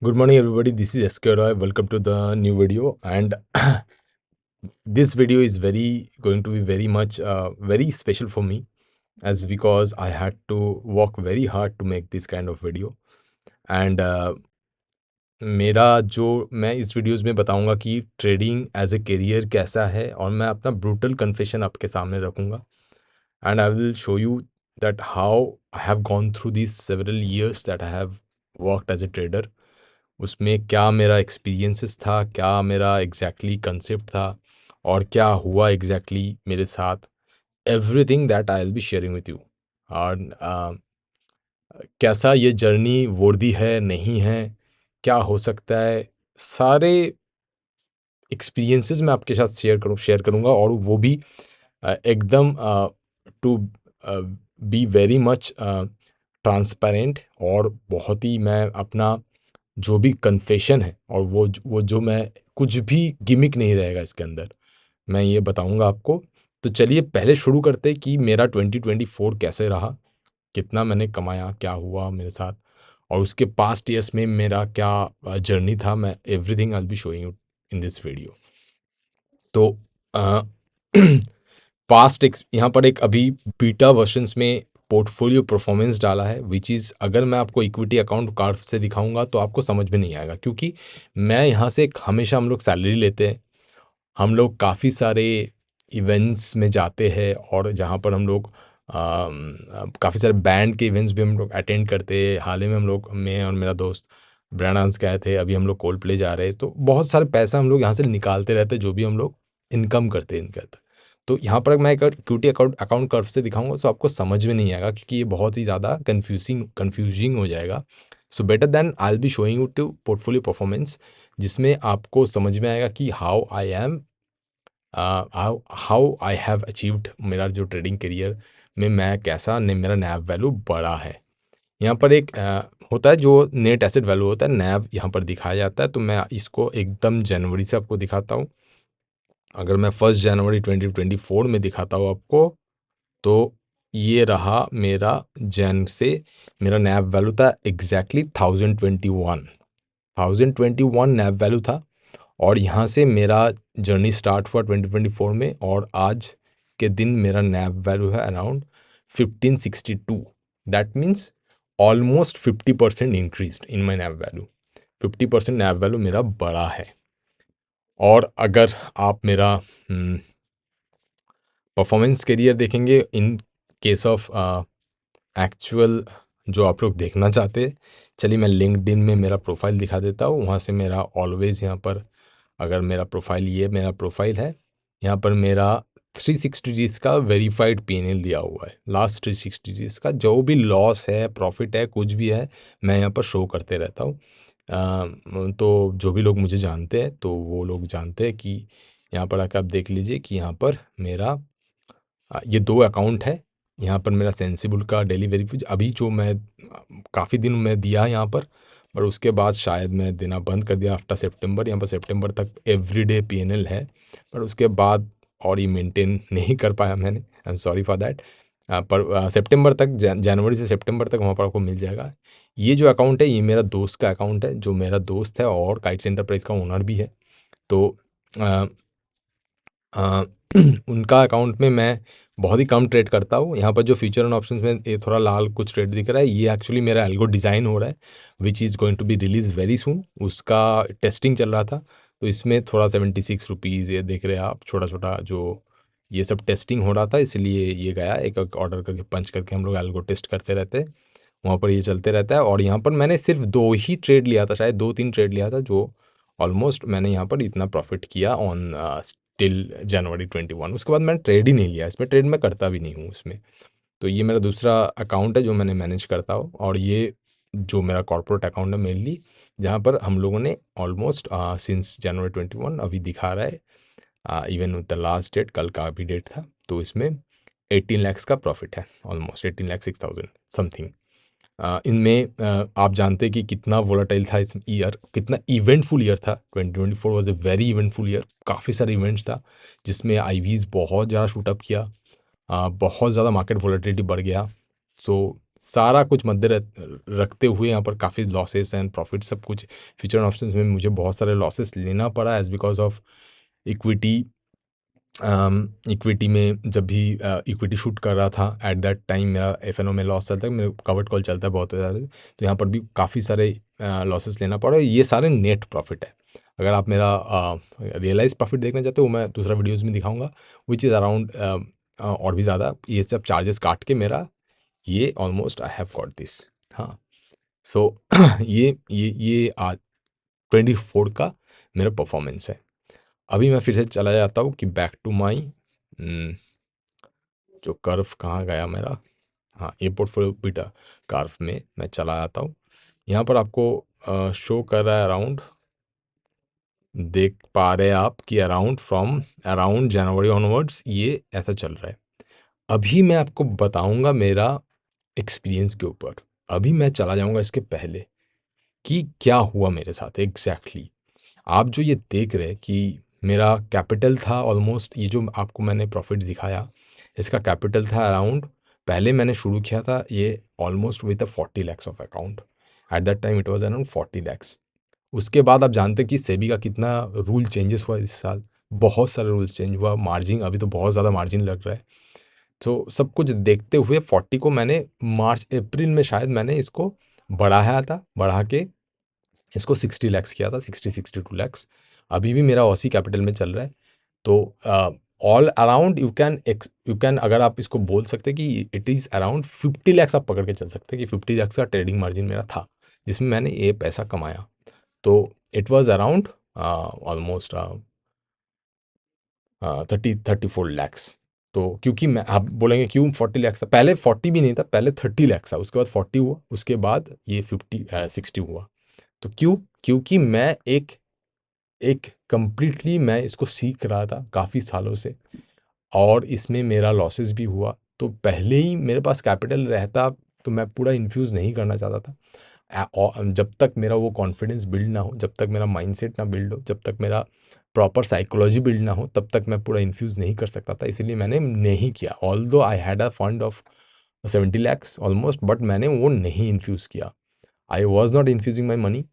Good morning, everybody. This is SK Roy. Welcome to the new video. And this video is going to be very much very special for me, as because I had to work very hard to make this kind of video. And मेरा जो मैं इस videos में बताऊंगा कि trading as a career कैसा है, और मैं अपना ब्रूटल कन्फेशन आपके सामने रखूंगा. And I will show you that how I have gone through this several years that I have worked as a trader. उसमें क्या मेरा एक्सपीरियंसेस था, क्या मेरा एग्जैक्टली कंसेप्ट था, और क्या हुआ एग्जैक्टली मेरे साथ. Everything that I will be sharing with you. और कैसा ये जर्नी वर्दी है, नहीं है, क्या हो सकता है, सारे एक्सपीरियंसेस मैं आपके साथ शेयर करूँगा. और वो भी एकदम to be very much transparent, और बहुत ही मैं अपना जो भी कन्फेशन है, और वो जो मैं कुछ भी गिमिक नहीं रहेगा इसके अंदर, मैं ये बताऊंगा आपको. तो चलिए पहले शुरू करते कि मेरा 2024 कैसे रहा, कितना मैंने कमाया, क्या हुआ मेरे साथ, और उसके पास्ट ईयर्स में मेरा क्या जर्नी था. मैं everything I will be showing you in this video. तो पास्ट यहाँ पर एक अभी बीटा वर्जन्स में पोर्टफोलियो परफॉर्मेंस डाला है, विच इज़ अगर मैं आपको इक्विटी अकाउंट कार्ड से दिखाऊंगा तो आपको समझ में नहीं आएगा, क्योंकि मैं यहाँ से हमेशा हम लोग सैलरी लेते हैं. हम लोग काफ़ी सारे इवेंट्स में जाते हैं, और जहाँ पर हम लोग काफ़ी सारे बैंड के इवेंट्स भी हम लोग अटेंड करते हैं. हाल ही में हम लोग, मैं और मेरा दोस्त ब्रांड डांस गए थे. अभी हम लोग कोल्ड प्ले जा रहे हैं. तो बहुत सारे पैसा हम लोग यहाँ से निकालते रहते हैं, जो भी हम लोग इनकम करते हैं इनके अंदर. तो यहाँ पर मैं एक इक्विटी अकाउंट कर्व से दिखाऊंगा तो आपको समझ में नहीं आएगा, क्योंकि ये बहुत ही ज़्यादा कन्फ्यूजिंग हो जाएगा. So better then I will be showing you two portfolio performance, जिसमें आपको समझ में आएगा कि हाउ आई हैव अचीव्ड. मेरा जो ट्रेडिंग करियर में मैं कैसा मेरा नैव वैल्यू बड़ा है. यहाँ पर एक होता है जो नेट एसेट वैल्यू होता है, नैव यहाँ पर दिखाया जाता है. तो मैं इसको एकदम जनवरी से आपको दिखाता हूँ. अगर मैं 1 जनवरी 2024 में दिखाता हूँ आपको, तो ये रहा मेरा जैन से. मेरा नैव वैल्यू था एग्जैक्टली 1021 नैव वैल्यू था. और यहाँ से मेरा जर्नी स्टार्ट हुआ 2024 में, और आज के दिन मेरा नैव वैल्यू है around 1562. That means almost 50% increase in my naive value. 50% naive value मेरा बड़ा है. और अगर आप मेरा परफॉर्मेंस करियर देखेंगे इन केस ऑफ एक्चुअल जो आप लोग देखना चाहते हैं, चलिए मैं लिंक्डइन में मेरा प्रोफाइल दिखा देता हूँ. वहाँ से मेरा ऑलवेज यहाँ पर, अगर मेरा प्रोफाइल, ये मेरा प्रोफाइल है, यहाँ पर मेरा 360 डेज का वेरीफाइड पीएनएल दिया हुआ है. लास्ट 360 डेज का जो भी लॉस है, प्रॉफिट है, कुछ भी है, मैं यहाँ पर शो करते रहता हूँ. तो जो भी लोग मुझे जानते हैं तो वो लोग जानते हैं कि यहाँ पर आकर आप देख लीजिए कि यहाँ पर मेरा ये 2 अकाउंट है. यहाँ पर मेरा सेंसिबल का डेली वेरीफाई अभी जो मैं काफ़ी दिन में दिया यहाँ पर उसके बाद शायद मैं देना बंद कर दिया आफ्टर सितंबर. यहाँ पर सितंबर तक एवरीडे पीएनएल है, पर उसके बाद और ये मेंटेन नहीं कर पाया मैंने. I am sorry for that. पर सितंबर तक, जनवरी से सितंबर तक वहाँ पर आपको मिल जाएगा. ये जो अकाउंट है, ये मेरा दोस्त का अकाउंट है, जो मेरा दोस्त है और काइट्स एंटरप्राइज का ओनर भी है. तो उनका अकाउंट में मैं बहुत ही कम ट्रेड करता हूँ. यहाँ पर जो फ्यूचर एंड ऑप्शंस में ये थोड़ा लाल कुछ ट्रेड दिख रहा है, ये एक्चुअली मेरा एल्गो डिज़ाइन हो रहा है, which is going to be release very soon. उसका टेस्टिंग चल रहा था, तो इसमें थोड़ा 76 रुपीज़ ये देख रहे हैं आप, छोटा छोटा जो ये सब टेस्टिंग हो रहा था, इसलिए ये गया. एक एक ऑर्डर करके पंच करके हम लोग एल्गो टेस्ट करते रहते हैं, वहाँ पर ये चलते रहता है. और यहाँ पर मैंने सिर्फ 2 ही ट्रेड लिया था, शायद 2-3 ट्रेड लिया था, जो ऑलमोस्ट मैंने यहाँ पर इतना प्रॉफिट किया ऑन टिल जनवरी 21. उसके बाद मैंने ट्रेड ही नहीं लिया, इसमें ट्रेड मैं करता भी नहीं हूँ उसमें. तो ये मेरा दूसरा अकाउंट है जो मैंने मैनेज करता हूँ. और ये जो मेरा कॉर्पोरेट अकाउंट है मेनली, जहाँ पर हम लोगों ने ऑलमोस्ट सिंस जनवरी 21 अभी दिखा रहा है, even with the last date, कल का भी डेट था, तो इसमें 18 लाख का प्रॉफिट है, ऑलमोस्ट 18,06,000 समथिंग. इनमें आप जानते हैं कि कितना वोलाटाइल था इस ईयर, कितना इवेंटफुल ईयर था. 2024 was a very eventful year. काफ़ी सारे इवेंट्स था जिसमें आईवीज़ बहुत ज़्यादा शूटअप किया, बहुत ज़्यादा मार्केट वोलेटिलिटी बढ़ गया. सो सारा कुछ मद्दे रखते हुए यहाँ पर काफ़ी लॉसेस एंड प्रॉफिट सब कुछ फ्यूचर ऑप्शंस में मुझे बहुत सारे लॉसेस लेना पड़ा as because of equity. Equity में जब भी इक्विटी शूट कर रहा था एट दैट टाइम मेरा एफ में लॉस चलता है, मेरा कवर्ड कॉल चलता है बहुत ज़्यादा, तो यहाँ पर भी काफ़ी सारे लॉसेस लेना पड़ा। ये सारे नेट प्रॉफिट है। अगर आप मेरा रियलाइज प्रॉफिट देखना चाहते हो, मैं दूसरा वीडियोज़ में दिखाऊंगा विच इज़ अराउंड और भी ज़्यादा। ये सब चार्जेस काट के मेरा ये almost I have got this. हाँ, सो ये आज 24 का मेरा परफॉर्मेंस है। अभी मैं फिर से चला जाता हूँ कि बैक टू माई जो कर्व कहाँ गया मेरा, हाँ ये पोर्टफोलियो बीटा कर्व में मैं चला जाता हूँ। यहाँ पर आपको शो कर रहा है अराउंड, देख पा रहे हैं आप कि फ्रॉम अराउंड जनवरी ऑनवर्ड्स ये ऐसा चल रहा है। अभी मैं आपको बताऊंगा मेरा एक्सपीरियंस के ऊपर। अभी मैं चला जाऊंगा इसके पहले कि क्या हुआ मेरे साथ एग्जैक्टली। आप जो ये देख रहे हैं कि मेरा कैपिटल था ऑलमोस्ट, ये जो आपको मैंने प्रॉफिट दिखाया इसका कैपिटल था अराउंड, पहले मैंने शुरू किया था ये almost with 40 lakhs of account. Eight that time it was around 40 lakhs. उसके बाद आप जानते हैं कि सेबी का कितना रूल चेंजेस हुआ इस साल, बहुत सारे रूल्स चेंज हुआ। मार्जिन अभी तो बहुत ज़्यादा मार्जिन लग रहा है। तो सब कुछ देखते हुए 40 को मैंने मार्च अप्रैल में शायद मैंने इसको बढ़ाया था, बढ़ा के इसको 60 लैक्स किया था, 62 लैक्स। अभी भी मेरा ऑसी कैपिटल में चल रहा है। तो ऑल अराउंड यू कैन अगर आप इसको बोल सकते हैं कि इट इज़ अराउंड 50 लैक्स आप पकड़ के चल सकते हैं कि 50 लैक्स का ट्रेडिंग मार्जिन मेरा था जिसमें मैंने ये पैसा कमाया। तो it was around almost 34 lakhs. तो क्योंकि मैं आप बोलेंगे क्यों 40 लैक्स था, पहले 40 भी नहीं था, पहले 30 लैक्स था, उसके बाद 40 हुआ, उसके बाद ये 60 हुआ। तो क्योंकि मैं एक एक कंप्लीटली मैं इसको सीख रहा था काफ़ी सालों से और इसमें मेरा लॉसेस भी हुआ। तो पहले ही मेरे पास कैपिटल रहता तो मैं पूरा इन्फ्यूज़ नहीं करना चाहता था। जब तक मेरा वो कॉन्फिडेंस बिल्ड ना हो, जब तक मेरा माइंडसेट ना बिल्ड हो, जब तक मेरा प्रॉपर साइकोलॉजी बिल्ड ना हो, तब तक मैं पूरा इन्फ्यूज़ नहीं कर सकता था। इसीलिए मैंने नहीं किया। Although I had a fund of 70 lakhs almost, but मैंने वो नहीं इन्फ्यूज़ किया। I was not infusing my money.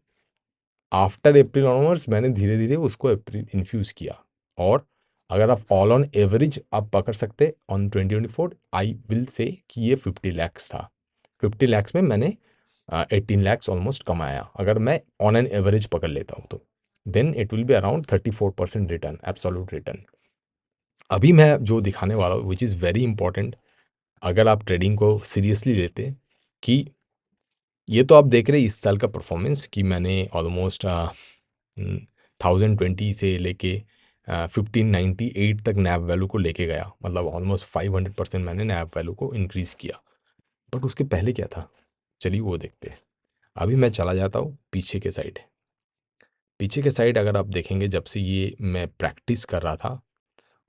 After April onwards मैंने धीरे धीरे उसको अप्रैल इन्फ्यूज़ किया। और अगर आप ऑल ऑन एवरेज आप पकड़ सकते ऑन 2024, आई विल से कि ये 50 लैक्स था। 50 लैक्स में मैंने 18 लैक्स ऑलमोस्ट कमाया। अगर मैं ऑन एन एवरेज पकड़ लेता हूँ तो then it will be around 34% return, absolute return. अभी मैं जो दिखाने वाला हूँ विच इज़ वेरी इंपॉर्टेंट अगर आप ट्रेडिंग को सीरियसली लेते हैं, कि ये तो आप देख रहे हैं इस साल का परफॉर्मेंस कि मैंने ऑलमोस्ट 1020 से लेके 1598 तक नैप वैल्यू को लेके गया, मतलब ऑलमोस्ट 500% मैंने नैप वैल्यू को इंक्रीज़ किया। बट उसके पहले क्या था, चलिए वो देखते हैं। अभी मैं चला जाता हूँ पीछे के साइड। पीछे के साइड अगर आप देखेंगे जब से ये मैं प्रैक्टिस कर रहा था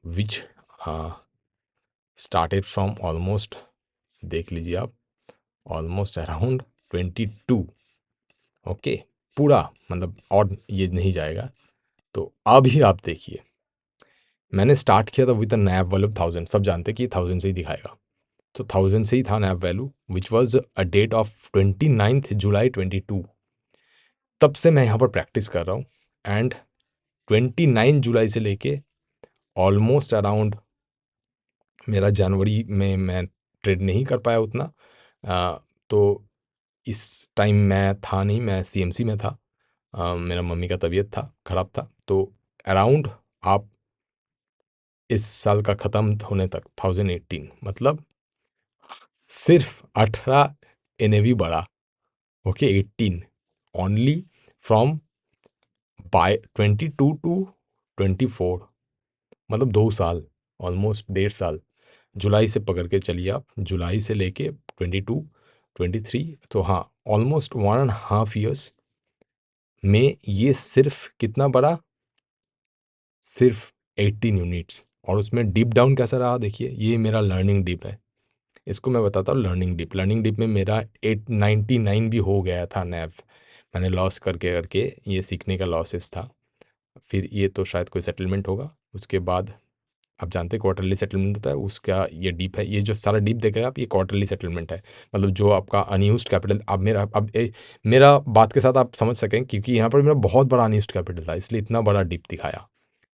विच स्टार्टेड फ्रॉम ऑलमोस्ट, देख लीजिए आप, ऑलमोस्ट अराउंड 22। ओके, पूरा मतलब और ये नहीं जाएगा। तो अभी आप देखिए मैंने स्टार्ट किया था विद अ नैप वैल्यू 1000, सब जानते हैं कि 1000 से ही दिखाएगा। तो 1000 से ही था NAV value which was a date of 29 July 22। तब से मैं यहाँ पर प्रैक्टिस कर रहा हूँ एंड 29 जुलाई से लेके ऑलमोस्ट अराउंड मेरा जनवरी में मैं ट्रेड नहीं कर पाया उतना। तो इस टाइम मैं था नहीं, मैं सीएमसी में था। मेरा मम्मी का तबीयत था ख़राब था। तो अराउंड आप इस साल का ख़त्म होने तक 1018 मतलब सिर्फ 18 एनएवी बढ़ा। Okay, 18 only from by 22 to 24, मतलब 2 साल, ऑलमोस्ट 1.5 साल। जुलाई से पकड़ के चलिए आप, जुलाई से लेके 22 23, तो हाँ ऑलमोस्ट 1.5 ईयर्स में ये सिर्फ कितना बढ़ा, सिर्फ 18 यूनिट्स। और उसमें डिप डाउन कैसा रहा देखिए, ये मेरा लर्निंग डिप है, इसको मैं बताता हूँ। लर्निंग डिप में मेरा 899 भी हो गया था नैव, मैंने लॉस करके करके, ये सीखने का लॉसेस था। फिर ये तो शायद कोई सेटलमेंट होगा, उसके बाद आप जानते हैं क्वार्टरली सेटलमेंट होता है, उसका ये डीप है, ये जो सारा डीप देख रहे हैं आप, ये क्वार्टरली सेटलमेंट है। मतलब जो आपका अनयूज्ड कैपिटल, अब मेरा बात के साथ आप समझ सकें, क्योंकि यहाँ पर मेरा बहुत बड़ा अनयूज्ड कैपिटल था, इसलिए इतना बड़ा डीप दिखाया।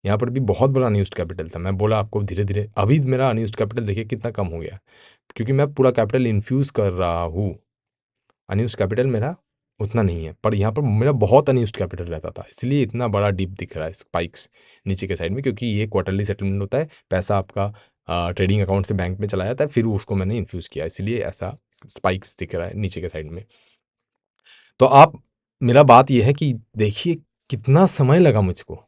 यहाँ पर भी बहुत बड़ा अनयूज्ड कैपिटल था, मैं बोला आपको धीरे धीरे, अभी मेरा अनयूज्ड कैपिटल देखिए कितना कम हो गया, क्योंकि मैं पूरा कैपिटल इन्फ्यूज़ कर रहा हूँ। अनयूज्ड कैपिटल मेरा उतना नहीं है, पर यहाँ पर मेरा बहुत अनयूज्ड कैपिटल रहता था, इसलिए इतना बड़ा डीप दिख रहा है स्पाइक्स नीचे के साइड में, क्योंकि ये क्वार्टरली सेटलमेंट होता है, पैसा आपका ट्रेडिंग अकाउंट से बैंक में चला जाता है, फिर उसको मैंने इन्फ्यूज़ किया, इसलिए ऐसा स्पाइक्स दिख रहा है नीचे के साइड में। तो आप, मेरा बात ये है कि देखिए कितना समय लगा मुझको,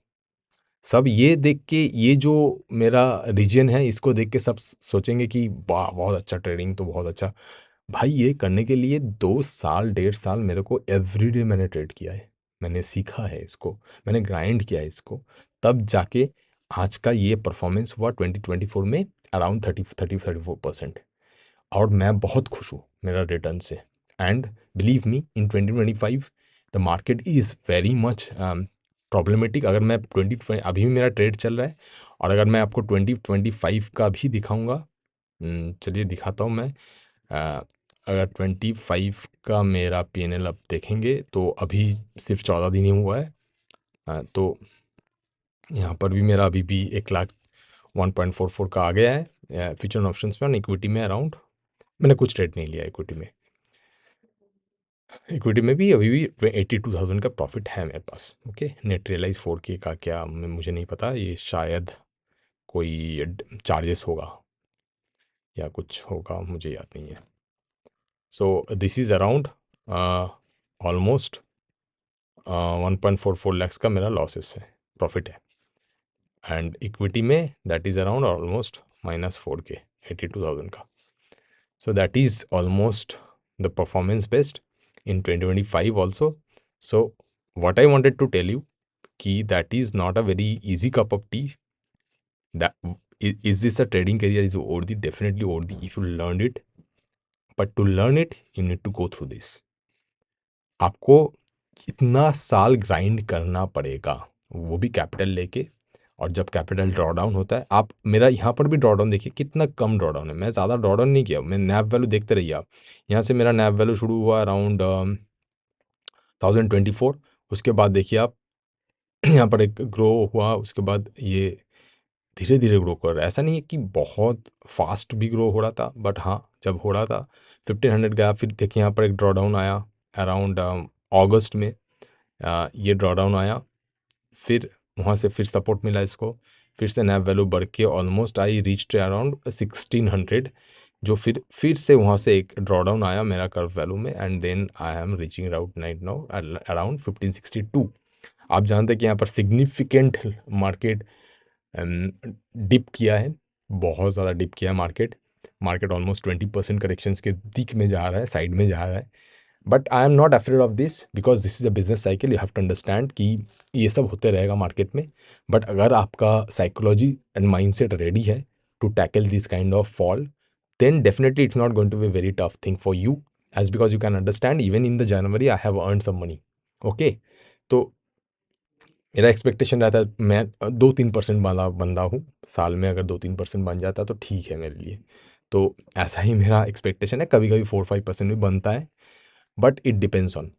सब ये देख के, ये जो मेरा रीजन है इसको देख के सब सोचेंगे कि वाह बहुत अच्छा ट्रेडिंग, तो बहुत अच्छा। भाई ये करने के लिए 2 साल 1.5 साल मेरे को एवरीडे मैंने ट्रेड किया है, मैंने सीखा है इसको, मैंने ग्राइंड किया है इसको, तब जाके आज का ये परफॉर्मेंस हुआ 2024 में अराउंड 34%। और मैं बहुत खुश हूँ मेरा रिटर्न से। And believe me, in 2025 the market is very much problematic. अगर मैं अभी भी मेरा ट्रेड चल रहा है, और अगर मैं आपको 2025 का भी दिखाऊंगा, चलिए दिखाता हूँ मैं। अगर 25 का मेरा पीएनएल अब देखेंगे तो अभी सिर्फ 14 दिन ही हुआ है। तो यहाँ पर भी मेरा अभी भी 1,01,44 का आ गया है फ्यूचर एंड ऑप्शंस में, और इक्विटी में अराउंड, मैंने कुछ ट्रेड नहीं लिया इक्विटी में। इक्विटी में भी अभी भी 82,000 का प्रॉफिट है मेरे पास। ओके, नेट रियलाइज 4K का क्या मुझे नहीं पता, ये शायद कोई चार्जेस होगा या कुछ होगा, मुझे याद नहीं है। So this is around almost 1.44 lakhs का मेरा लॉसेस है, प्रॉफिट है। एंड इक्विटी में that is around almost -4K, 82,000 का। So that is almost the performance best in 2025 also. So what I wanted to tell you कि that is not a very easy cup of tea. That is this a trading career is worthy? Definitely worthy if you learned it. But to learn it, you need to go through this. आपको इतना साल grind करना पड़ेगा, वो भी capital लेके। और जब कैपिटल ड्रॉ डाउन होता है, आप मेरा यहाँ पर भी ड्रॉ डाउन देखिए कितना कम ड्रॉ डाउन है, मैं ज़्यादा ड्रॉ डाउन नहीं किया, मैं नैव वैल्यू देखते रहिए आप। यहाँ से मेरा नैव वैल्यू शुरू हुआ अराउंड 1024, उसके बाद देखिए आप यहाँ पर एक ग्रो हुआ, उसके बाद ये धीरे धीरे ग्रो कर रहा है। ऐसा नहीं है कि बहुत फास्ट भी ग्रो हो रहा था, बट हाँ जब हो रहा था 1500 गया, फिर देखिए यहाँ पर एक ड्रॉ डाउन आया अराउंड अगस्त में, ये ड्रॉ डाउन आया, फिर वहाँ से फिर सपोर्ट मिला इसको, फिर से नैव वैल्यू बढ़ के ऑलमोस्ट आई रीच अराउंड 1600, जो फिर से वहाँ से एक ड्रॉ डाउन आया मेरा कर्व वैल्यू में, and then I am reaching route night now around 1562। आप जानते हैं कि यहाँ पर सिग्निफिकेंट मार्केट डिप किया है, बहुत ज़्यादा डिप किया है मार्केट ऑलमोस्ट 20% करेक्शंस के दिक में जा रहा है, साइड में जा रहा है। But I am not afraid of this, because this is a business cycle, you have to understand कि ये सब होते रहेगा मार्केट में। बट अगर आपका साइकोलॉजी एंड माइंडसेट रेडी है to tackle this kind of fall, then definitely it's not going to be a very tough thing for you, as because you can understand even in the January I have earned some money. Okay, तो मेरा expectation रहता है, मैं 2-3% वाला बंदा हूँ, साल में अगर 2-3% बन जाता तो ठीक है मेरे लिए। तो ऐसा ही मेरा एक्सपेक्टेशन है, कभी कभी 4-5% भी बनता है, बट इट डिपेंड्स ऑन,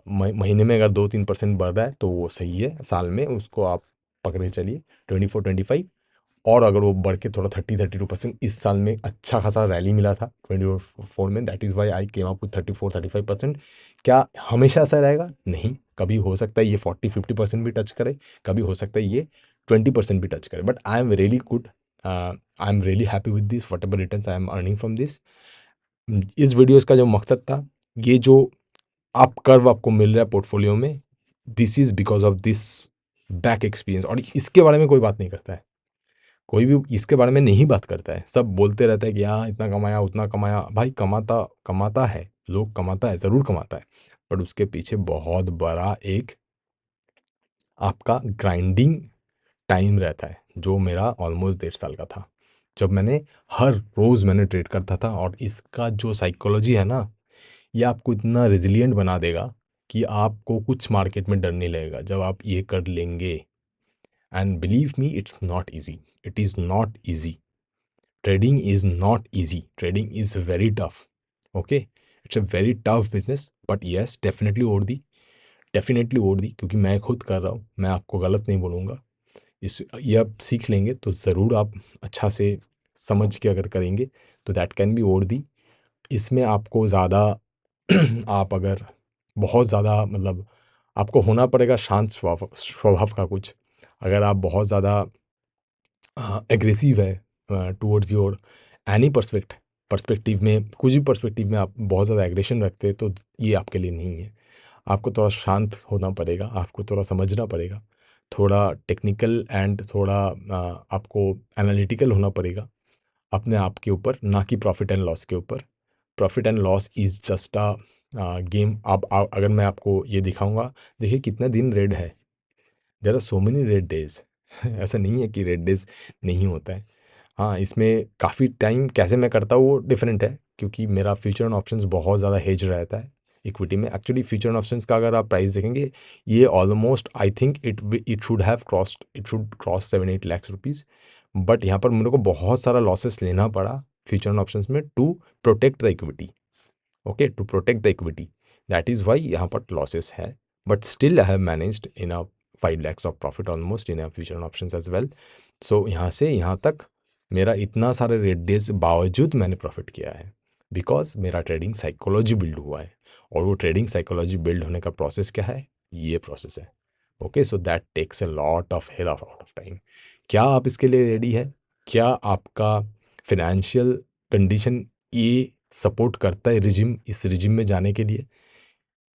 महीने में अगर 2-3% बढ़ रहा है तो वो सही है, साल में उसको आप पकड़े चलिए 24-25। और अगर वो बढ़ के थोड़ा 30-32%, इस साल में अच्छा खासा रैली मिला था 24 में, that is Y I came up with 34-35%। क्या हमेशा ऐसा रहेगा? नहीं, कभी हो सकता है ये 40-50% भी टच करे, कभी हो सकता है ये 20% भी टच करे, but I am really good, I am really happy with this what ever returns I am earning from this. इस वीडियोस का जो मकसद था, ये जो आप कर्व आपको मिल रहा है पोर्टफोलियो में, this is because of this back experience. और इसके बारे में कोई बात नहीं करता है, कोई भी इसके बारे में नहीं बात करता है, सब बोलते रहता है कि हाँ इतना कमाया उतना कमाया। भाई कमाता कमाता है, लोग कमाता है, ज़रूर कमाता है, पर उसके पीछे बहुत बड़ा एक आपका ग्राइंडिंग टाइम रहता है, जो मेरा ऑलमोस्ट 1.5 साल का था, जब मैंने हर रोज़ मैंने ट्रेड करता था। और इसका जो साइकोलॉजी है ना, ये आपको इतना रेजिलिएंट बना देगा कि आपको कुछ मार्केट में डर नहीं लगेगा जब आप ये कर लेंगे। And believe me, it's not easy, it is not easy. Trading is not easy. Trading is very tough. Okay, it's a very tough business. But yes, definitely worthy. Definitely worthy, क्योंकि मैं खुद कर रहा हूँ, मैं आपको गलत नहीं बोलूँगा. इस ये आप सीख लेंगे तो ज़रूर आप अच्छा से समझ के अगर करेंगे तो दैट कैन बी worthy. इसमें आपको ज़्यादा आप अगर बहुत ज़्यादा मतलब आपको होना पड़ेगा शांत स्वभाव स्वभाव का कुछ. अगर आप बहुत ज़्यादा एग्रेसिव है टूवर्ड्स योर एनी पर्सपेक्टिव में, कुछ भी पर्सपेक्टिव में आप बहुत ज़्यादा एग्रेशन रखते हैं तो ये आपके लिए नहीं है. आपको थोड़ा शांत होना पड़ेगा, आपको थोड़ा समझना पड़ेगा, थोड़ा टेक्निकल एंड थोड़ा आपको एनालिटिकल होना पड़ेगा अपने आप के ऊपर, ना कि प्रॉफिट एंड लॉस के ऊपर. Profit and loss is just a game. अगर मैं आपको ये दिखाऊंगा, देखिए कितना दिन रेड है. There are so many red days. ऐसा नहीं है कि रेड डेज नहीं होता है. हाँ, इसमें काफ़ी टाइम कैसे मैं करता हूँ वो डिफरेंट है, क्योंकि मेरा फ्यूचर एंड ऑप्शंस बहुत ज़्यादा हेज रहता है इक्विटी में. एक्चुअली फ्यूचर एंड ऑप्शंस का अगर आप प्राइस देखेंगे, ये almost I think it should have crossed, it should cross 7-8 lakh rupees. But यहाँ पर मेरे को बहुत सारा लॉसेस लेना पड़ा फ्यूचर एंड ऑप्शंस में to protect the equity. Okay, to protect the equity, that is why यहाँ पर लॉसेस है. But still I have managed in a 5 lakhs of profit almost in a future and options as well. So यहाँ से यहाँ तक मेरा इतना सारे रेड डेज बावजूद मैंने प्रॉफिट किया है, बिकॉज मेरा ट्रेडिंग साइकोलॉजी बिल्ड हुआ है. और वो ट्रेडिंग साइकोलॉजी बिल्ड होने का प्रोसेस क्या है, ये प्रोसेस है. Okay, so that takes a lot of hell of out of time. क्या आप इसके लिए रेडी है? क्या आपका फिनेंशियल कंडीशन ये सपोर्ट करता है रिजिम, इस रिजिम में जाने के लिए?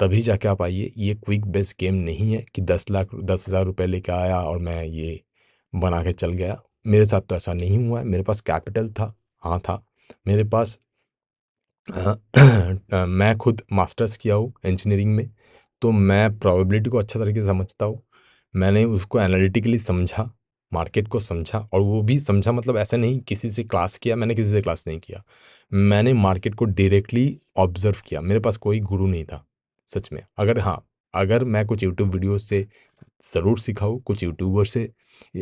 तभी जाके आप आइए. ये क्विक बेस गेम नहीं है कि 10,000 रुपये लेके आया और मैं ये बना के चल गया. मेरे साथ तो ऐसा नहीं हुआ है. मेरे पास कैपिटल था, हाँ था. मेरे पास मैं खुद मास्टर्स किया हूँ इंजीनियरिंग में, तो मैं प्रोबेबिलिटी को अच्छा तरीके से समझता हूँ. मैंने उसको एनालिटिकली समझा, मार्केट को समझा, और वो भी समझा मतलब ऐसा नहीं किसी से क्लास किया, मैंने किसी से क्लास नहीं किया. मैंने मार्केट को डायरेक्टली ऑब्जर्व किया. मेरे पास कोई गुरु नहीं था सच में. अगर हाँ, अगर मैं कुछ यूट्यूब वीडियोस से ज़रूर सीखा हूँ, कुछ यूट्यूबर से,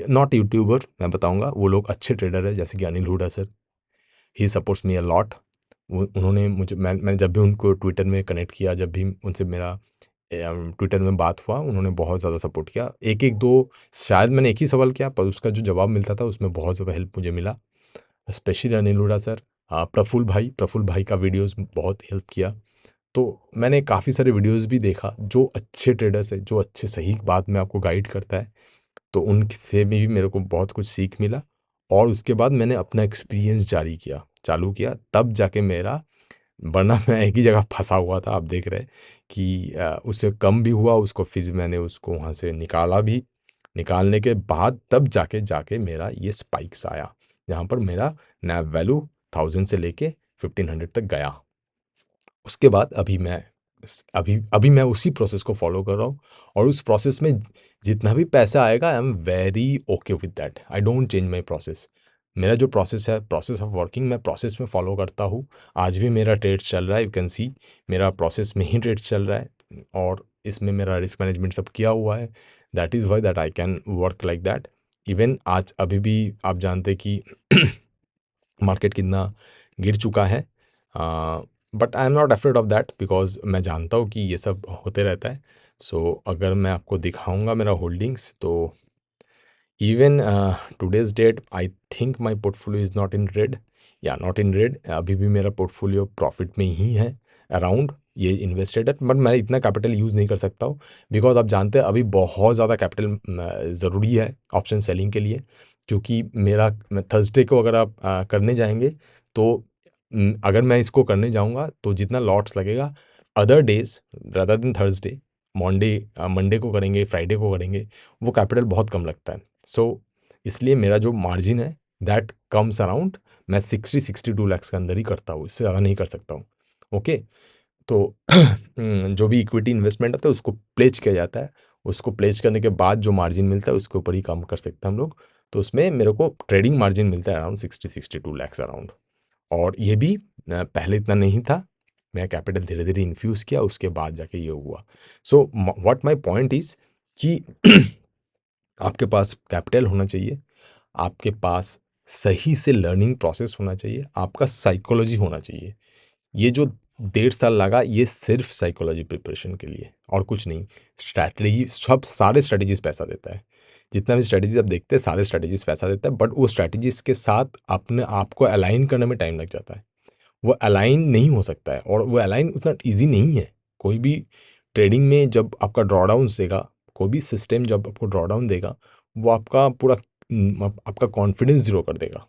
नॉट यूट्यूबर मैं बताऊँगा, वो लोग अच्छे ट्रेडर है, जैसे कि Anil Hooda sir. He supports me a lot. वो उन्होंने मुझे मैंने जब भी उनको ट्विटर में कनेक्ट किया, जब भी उनसे मेरा ट्विटर में बात हुआ, उन्होंने बहुत ज़्यादा सपोर्ट किया. एक एक दो, शायद मैंने एक ही सवाल किया पर उसका जो जवाब मिलता था उसमें बहुत ज़्यादा हेल्प मुझे मिला. Specially Anil Hooda sir. प्रफुल भाई का वीडियोस बहुत हेल्प किया. तो मैंने काफ़ी सारे वीडियोस भी देखा जो अच्छे ट्रेडर्स है, जो अच्छे सही बात में आपको गाइड करता है. तो उनसे भी मेरे को बहुत कुछ सीख मिला. और उसके बाद मैंने अपना एक्सपीरियंस चालू किया, तब जाके मेरा, वरना मैं एक ही जगह फंसा हुआ था. आप देख रहे हैं कि उससे कम भी हुआ, उसको फिर मैंने उसको वहाँ से निकाला भी. निकालने के बाद तब जाके जाके मेरा ये स्पाइक्स आया, जहाँ पर मेरा नैप वैल्यू 1000 से लेके 1500 तक गया. उसके बाद अभी मैं उसी प्रोसेस को फॉलो कर रहा हूँ. और उस प्रोसेस में जितना भी पैसा आएगा, I am very okay with that. I don't change my process. मेरा जो प्रोसेस है, प्रोसेस ऑफ वर्किंग, मैं प्रोसेस में फॉलो करता हूँ. आज भी मेरा ट्रेड्स चल रहा है, यू कैन सी मेरा प्रोसेस में ही ट्रेड्स चल रहा है. और इसमें मेरा रिस्क मैनेजमेंट सब किया हुआ है. That is Y that I can work like that. Even आज अभी भी आप जानते कि मार्केट कितना गिर चुका है. But I am not afraid of that, because मैं जानता हूँ कि ये सब होते रहता है. सो अगर मैं आपको दिखाऊंगा मेरा होल्डिंग्स, तो even today's date I think my portfolio is not in red, या नॉट इन रेड. अभी भी मेरा पोर्टफोलियो प्रॉफिट में ही है अराउंड. ये इन्वेस्टेड है, बट मैं इतना कैपिटल यूज़ नहीं कर सकता हूँ, बिकॉज आप जानते हैं अभी बहुत ज़्यादा कैपिटल ज़रूरी है ऑप्शन सेलिंग के लिए. क्योंकि मेरा थर्सडे को अगर आप करने जाएंगे, तो अगर मैं इसको करने जाऊंगा तो जितना लॉट्स लगेगा other days rather than Thursday, Monday को करेंगे, फ्राइडे को करेंगे, वो कैपिटल बहुत कम लगता है. सो इसलिए मेरा जो मार्जिन है दैट कम्स अराउंड, मैं 62 लैक्स के अंदर ही करता हूँ, इससे ज़्यादा नहीं कर सकता हूँ. ओके, तो जो भी इक्विटी इन्वेस्टमेंट होता है उसको प्लेज किया जाता है. उसको प्लेज करने के बाद जो मार्जिन मिलता है उसके ऊपर ही काम कर सकते हैं हम लोग. तो उसमें मेरे को ट्रेडिंग मार्जिन मिलता है अराउंड 62 लैक्स अराउंड. और ये भी पहले इतना नहीं था. मैं कैपिटल धीरे धीरे इन्फ्यूज़ किया, उसके बाद जाके ये हुआ. So what my point is कि आपके पास कैपिटल होना चाहिए, आपके पास सही से लर्निंग प्रोसेस होना चाहिए, आपका साइकोलॉजी होना चाहिए। ये जो 1.5 साल लगा ये सिर्फ साइकोलॉजी प्रिपरेशन के लिए और कुछ नहीं। स्ट्रैटेजी सब सारे स्ट्रैटेजीज पैसा देता है। जितना भी स्ट्रैटेजीज आप देखते हैं सारे स्ट्रैटेजीज पैसा देता है, बट वो स्ट्रैटेजीज के साथ अपने आप को अलाइन करने में टाइम लग जाता है। वो अलाइन नहीं हो सकता है और वो अलाइन उतना ईजी नहीं है। कोई भी ट्रेडिंग में जब आपका ड्रॉडाउन देगा, कोई भी सिस्टम जब आपको ड्रॉडाउन देगा, वो आपका पूरा आपका कॉन्फिडेंस ज़ीरो कर देगा।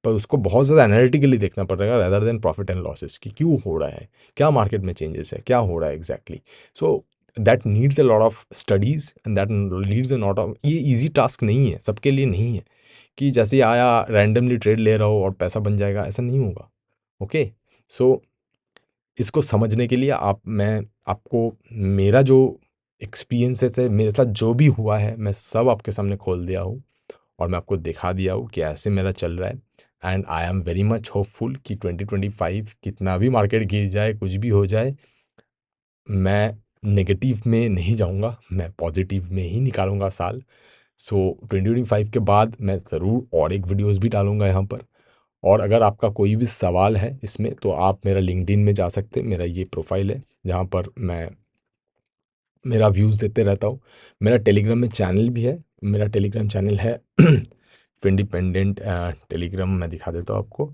पर उसको बहुत ज़्यादा एनालिटिकली देखना पड़ेगा rather than profit and losses कि क्यों हो रहा है, क्या मार्केट में चेंजेस है, क्या हो रहा है exactly. So that needs a lot of studies and that needs a lot of, ये ईजी टास्क नहीं है, सबके लिए नहीं है कि जैसे ही आया रैंडमली ट्रेड ले रहा हो और पैसा बन जाएगा, ऐसा नहीं होगा। ओके, सो इसको समझने के लिए मैं आपको मेरा जो एक्सपीरियंसेस है, मेरे साथ जो भी हुआ है, मैं सब आपके सामने खोल दिया हूँ और मैं आपको दिखा दिया हूँ कि ऐसे मेरा चल रहा है। And I am very much hopeful कि 2025 कितना भी मार्केट गिर जाए, कुछ भी हो जाए, मैं नेगेटिव में नहीं जाऊँगा, मैं पॉजिटिव में ही निकालूँगा साल। सो 2025 के बाद मैं ज़रूर और एक वीडियोस भी डालूँगा यहाँ पर। और अगर आपका कोई भी सवाल है इसमें तो आप मेरा लिंक्डइन में जा सकते हैं, मेरा ये प्रोफाइल है जहाँ पर मैं मेरा व्यूज़ देते रहता हूँ। मेरा टेलीग्राम में चैनल भी है, मेरा टेलीग्राम चैनल है इंडिपेंडेंट टेलीग्राम, मैं दिखा देता हूँ आपको।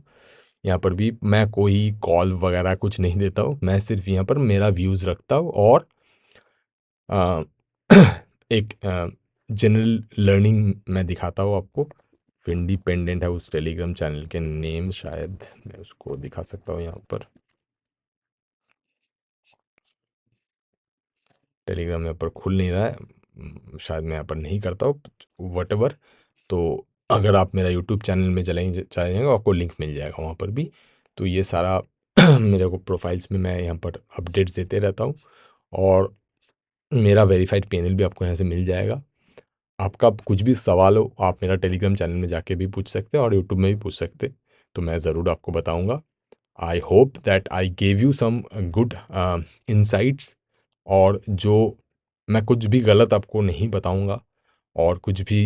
यहाँ पर भी मैं कोई कॉल वगैरह कुछ नहीं देता हूँ, मैं सिर्फ यहाँ पर मेरा व्यूज़ रखता हूँ और अ, एक जनरल लर्निंग मैं दिखाता हूँ आपको। इंडिपेंडेंट है उस टेलीग्राम चैनल के नेम, शायद मैं उसको दिखा सकता हूँ यहाँ पर। टेलीग्राम यहाँ पर खुल नहीं रहा है, शायद मैं यहाँ पर नहीं करता हूँ, वट। तो अगर आप मेरा यूट्यूब चैनल में चलेंगे जाएंगे आपको लिंक मिल जाएगा वहाँ पर भी। तो ये सारा मेरे को प्रोफाइल्स में मैं यहाँ पर अपडेट्स देते रहता हूँ और मेरा वेरीफाइड पैनल भी आपको यहाँ से मिल जाएगा। आपका कुछ भी सवाल हो आप मेरा टेलीग्राम चैनल में जाके भी पूछ सकते हैं और यूट्यूब में भी पूछ सकते हैं, तो मैं ज़रूर आपको बताऊँगा। I hope that I gave you some good insights, और जो मैं कुछ भी गलत आपको नहीं बताऊंगा और कुछ भी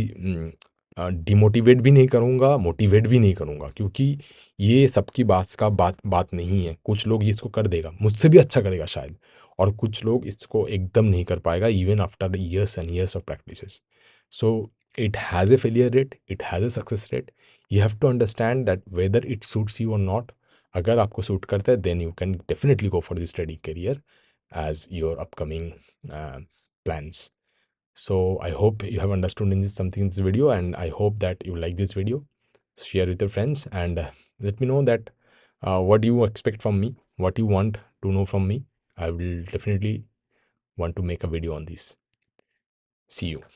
डिमोटिवेट भी नहीं करूंगा, मोटिवेट भी नहीं करूंगा, क्योंकि ये सबकी बात नहीं है। कुछ लोग ये इसको कर देगा, मुझसे भी अच्छा करेगा शायद, और कुछ लोग इसको एकदम नहीं कर पाएगा even after years and years of practices. So it has a failure rate, it has a success rate. You have to understand that whether it suits you और नॉट। अगर आपको सूट करता है then you can definitely go for the study career as your upcoming plans. So I hope you have understood in this something in this video, and I hope that you like this video. Share with your friends and let me know that what you expect from me, what you want to know from me. I will definitely want to make a video on this. See you.